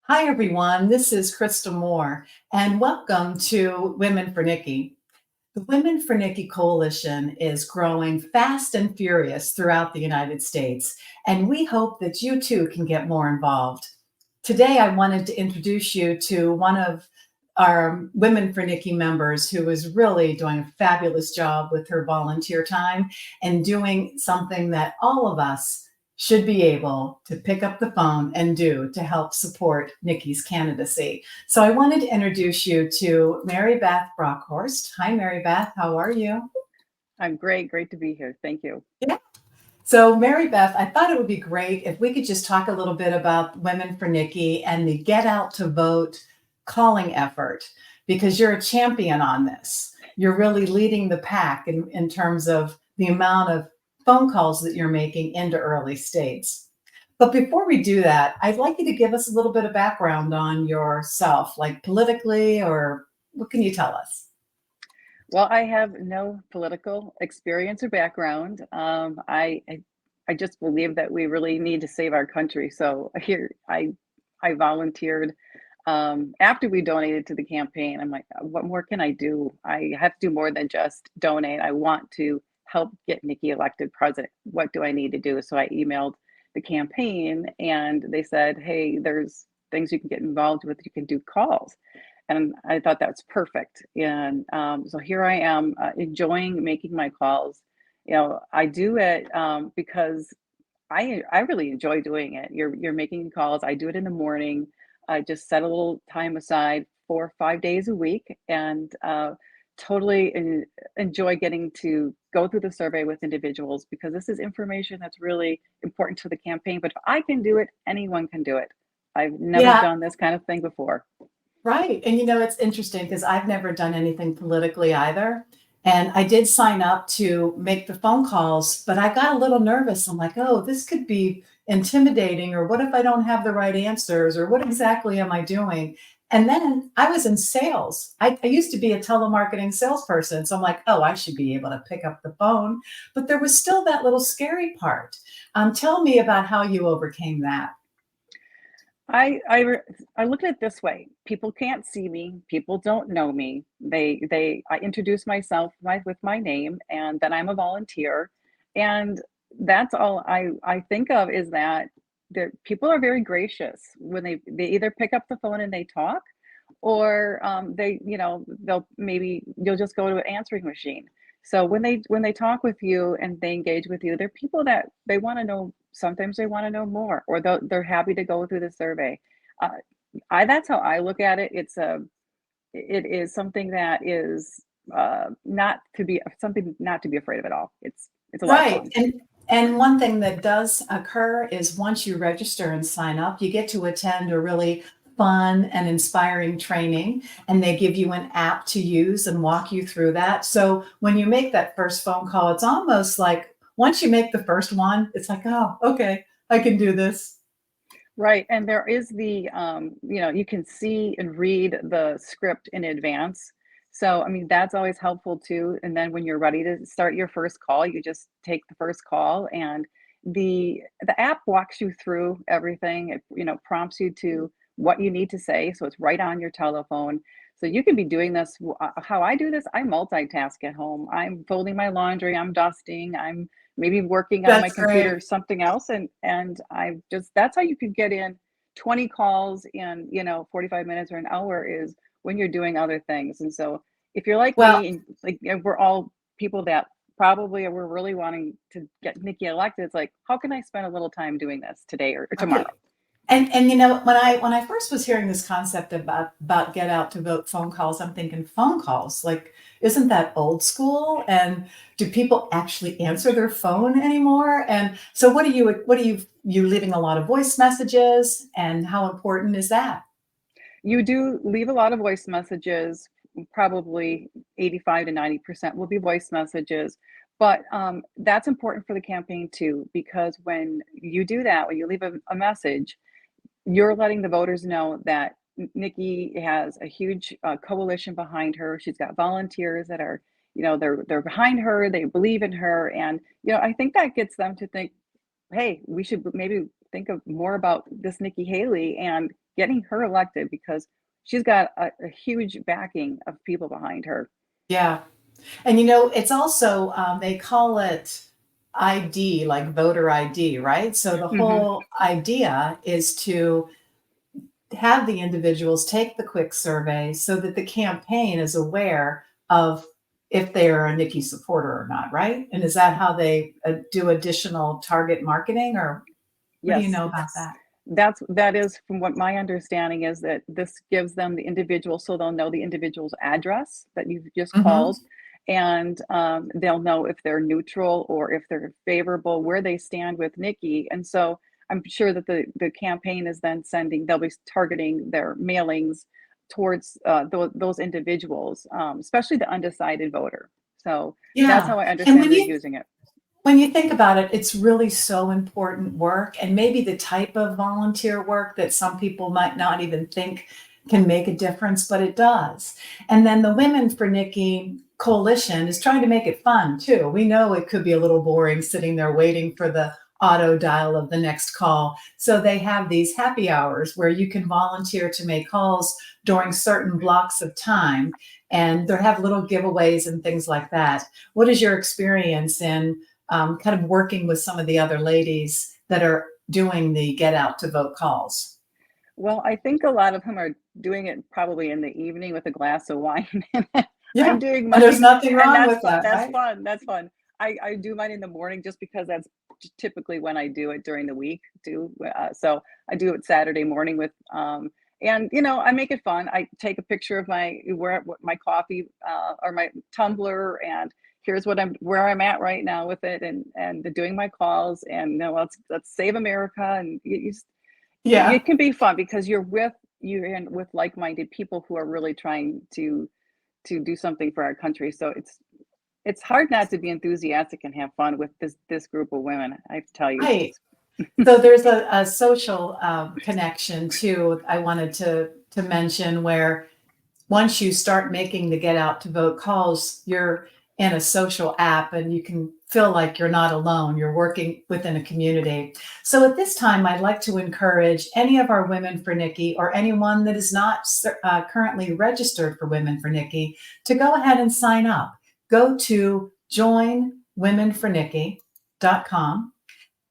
Hi, everyone. This is Krista Moore, and welcome to Women for Nikki. The Women for Nikki Coalition is growing fast and furious throughout the United States, and we hope that you too can get more involved. Today, I wanted to introduce you to one of our Women for Nikki members who is really doing a fabulous job with her volunteer time and doing something that all of us should be able to pick up the phone and do to help support Nikki's candidacy. So I wanted to introduce you to Mary Beth Brockhorst. Hi, Mary Beth. How are you? I'm great. Great to be here. Thank you. Yeah. So, Mary Beth, I thought it would be great if we could just talk a little bit about Women for Nikki and the Get Out to Vote calling effort, because you're a champion on this. You're really leading the pack in terms of the amount of phone calls that you're making into early states. But before we do that, I'd like you to give us a little bit of background on yourself, like politically, or what can you tell us? Well, I have no political experience or background. I just believe that we really need to save our country. So here, I volunteered after we donated to the campaign. I'm like, what more can I do? I have to do more than just donate. I want to help get Nikki elected president. What do I need to do? So I emailed the campaign, and they said, hey, there's things you can get involved with. You can do calls. And I thought that's perfect. And so here I am, enjoying making my calls. I do it because I really enjoy doing it. You're making calls. I do it in the morning. I just set a little time aside 4 or 5 days a week, and totally enjoy getting to go through the survey with individuals, because this is information that's really important to the campaign. But if I can do it, anyone can do it. I've never Yeah, done this kind of thing before. right. And it's interesting because I've never done anything politically either. And I did sign up to make the phone calls, but I got a little nervous. I'm like, oh, this could be intimidating, or what if I don't have the right answers, or what exactly am I doing? And then I was in sales. I used to be a telemarketing salesperson. So I'm like, oh, I should be able to pick up the phone. But there was still that little scary part. Tell me about how you overcame that. I look at it this way. People can't see me. People don't know me. I introduce myself with my name, and then I'm a volunteer, and that's all I think of, is that people are very gracious when they either pick up the phone and they talk, or you'll just go to an answering machine. So when they talk with you and they engage with you, they're people that they want to know. Sometimes they want to know more, or they're happy to go through the survey. uh, that's how I look at it. It is something that is not to be afraid of at all. It's a lot of Right. fun. And one thing that does occur is once you register and sign up, you get to attend a really fun and inspiring training, and they give you an app to use and walk you through that. So when you make that first phone call, it's almost like once you make the first one, it's like, oh, okay, I can do this. Right, and there is you can see and read the script in advance. So, I mean, that's always helpful too. And then when you're ready to start your first call, you just take the first call, and the app walks you through everything. It, prompts you to what you need to say, so it's right on your telephone. So you can be doing this. How I do this, I multitask at home. I'm folding my laundry, I'm dusting, I'm maybe working on my That's computer great. or something else, and I just that's how you could get in 20 calls in 45 minutes or an hour, is when you're doing other things. And so if you're like Well, me, and like, we're all people that probably we're really wanting to get Nikki elected, it's like, how can I spend a little time doing this today or tomorrow? okay. And when I first was hearing this concept about get out to vote phone calls, I'm thinking phone calls. Like, isn't that old school? And do people actually answer their phone anymore? And so you leaving a lot of voice messages, and how important is that? You do leave a lot of voice messages. Probably 85 to 90% will be voice messages. But that's important for the campaign too, because when you do that, when you leave a message, you're letting the voters know that Nikki has a huge coalition behind her. She's got volunteers that are, they're behind her. They believe in her, and I think that gets them to think, hey, we should maybe think of more about this Nikki Haley and getting her elected because she's got a huge backing of people behind her. Yeah. And it's also, they call it ID, like voter ID, right? So the Hmm. whole idea is to have the individuals take the quick survey so that the campaign is aware of if they are a Nikki supporter or not, right? And is that how they do additional target marketing, or what do you Yes, know about that? that is from what my understanding is that this gives them the individual, so they'll know the individual's address that you've just Hmm. called, and they'll know if they're neutral or if they're favorable, where they stand with Nikki. And so I'm sure that the campaign is then they'll be targeting their mailings towards those individuals, especially the undecided voter. So that's Yeah. how I And understand they're using it. when you think about it, it's really so important work, and maybe the type of volunteer work that some people might not even think can make a difference, but it does. And then the Women for Nikki Coalition is trying to make it fun too. We know it could be a little boring sitting there waiting for the auto dial of the next call. So they have these happy hours where you can volunteer to make calls during certain blocks of time, and they have little giveaways and things like that. What is your experience in kind of working with some of the other ladies that are doing the get out to vote calls? Well, I think a lot of them are doing it probably in the evening with a glass of wine. I'm Yeah, doing and there's mine, nothing and wrong with that, that's right? fun. That's fun. I do mine in the morning just because that's typically when I do it during the week too. So I do it Saturday morning with, and I make it fun. I take a picture of my coffee or my tumbler, and here's where I'm at right now with it, and doing my calls, and let's save America, and Yeah. it can be fun because you're in with like-minded people who are really trying to do something for our country. So it's hard not to be enthusiastic and have fun with this group of women. I have to tell you, Right. So there's a social connection too. I wanted to mention where once you start making the get out to vote calls, you're in a social app and you can feel like you're not alone. You're working within a community. So at this time, I'd like to encourage any of our Women for Nikki or anyone that is not currently registered for Women for Nikki to go ahead and sign up. Go to joinwomenfornikki.com.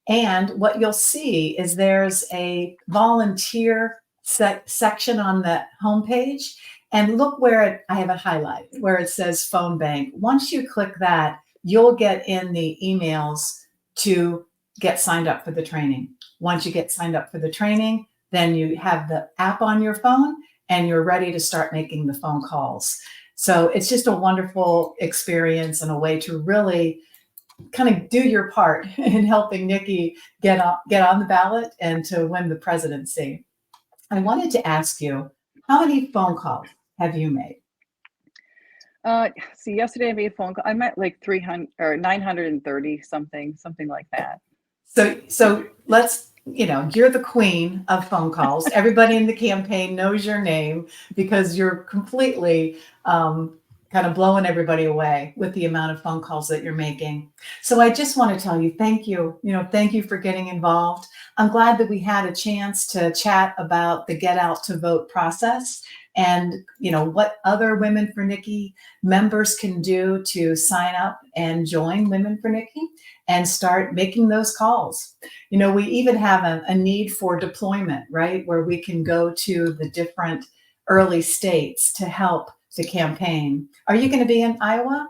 And what you'll see is there's a volunteer section on the homepage. And look I have it highlighted where it says phone bank. Once you click that, you'll get in the emails to get signed up for the training. Once you get signed up for the training, then you have the app on your phone and you're ready to start making the phone calls. So it's just a wonderful experience and a way to really kind of do your part in helping Nikki get on the ballot and to win the presidency. I wanted to ask you, how many phone calls have you made? see, yesterday I made a phone call. I'm at like 300 or 930 something like that. So let's, you're the queen of phone calls. Everybody in the campaign knows your name because you're completely kind of blowing everybody away with the amount of phone calls that you're making. So I just want to tell you, thank you. Thank you for getting involved. I'm glad that we had a chance to chat about the get out to vote process and what other Women for Nikki members can do to sign up and join Women for Nikki and start making those calls. We even have a need for deployment, right? Where we can go to the different early states to help the campaign. Are you going to be in Iowa?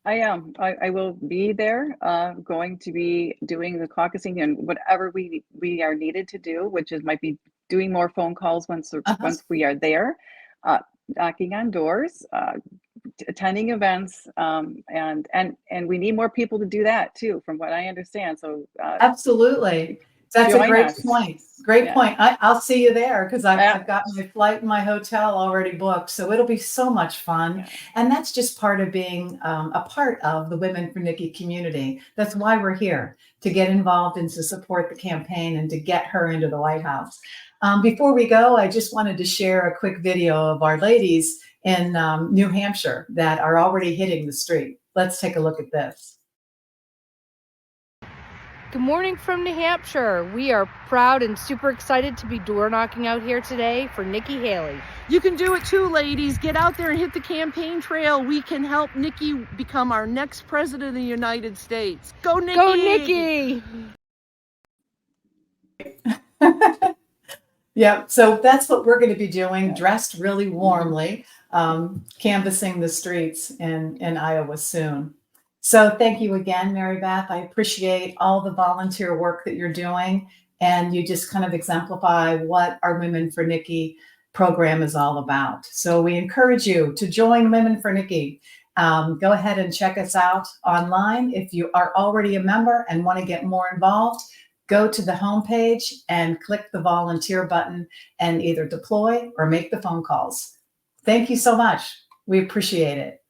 I am. I will be there. Going to be doing the caucusing and whatever we are needed to do, which is might be doing more phone calls Uh-huh. once we are there, uh, knocking on doors, attending events, and we need more people to do that too, from what I understand. So Absolutely. That's a join great us. point. Great Yeah. point. I'll see you there because Yeah. I've got my flight and my hotel already booked. So it'll be so much fun. Yeah. And that's just part of being a part of the Women for Nikki community. That's why we're here, to get involved and to support the campaign and to get her into the White House. Before we go, I just wanted to share a quick video of our ladies in New Hampshire that are already hitting the street. Let's take a look at this. Good morning from New Hampshire. We are proud and super excited to be door knocking out here today for Nikki Haley. You can do it too, ladies. Get out there and hit the campaign trail. We can help Nikki become our next president of the United States. Go, Nikki! Go, Nikki! Yeah, so that's what we're going to be doing, dressed really warmly, canvassing the streets in Iowa soon. So thank you again, Mary Beth. I appreciate all the volunteer work that you're doing, and you just kind of exemplify what our Women for Nikki program is all about. So we encourage you to join Women for Nikki. Go ahead and check us out online. If you are already a member and want to get more involved, go to the homepage and click the volunteer button and either deploy or make the phone calls. Thank you so much. We appreciate it.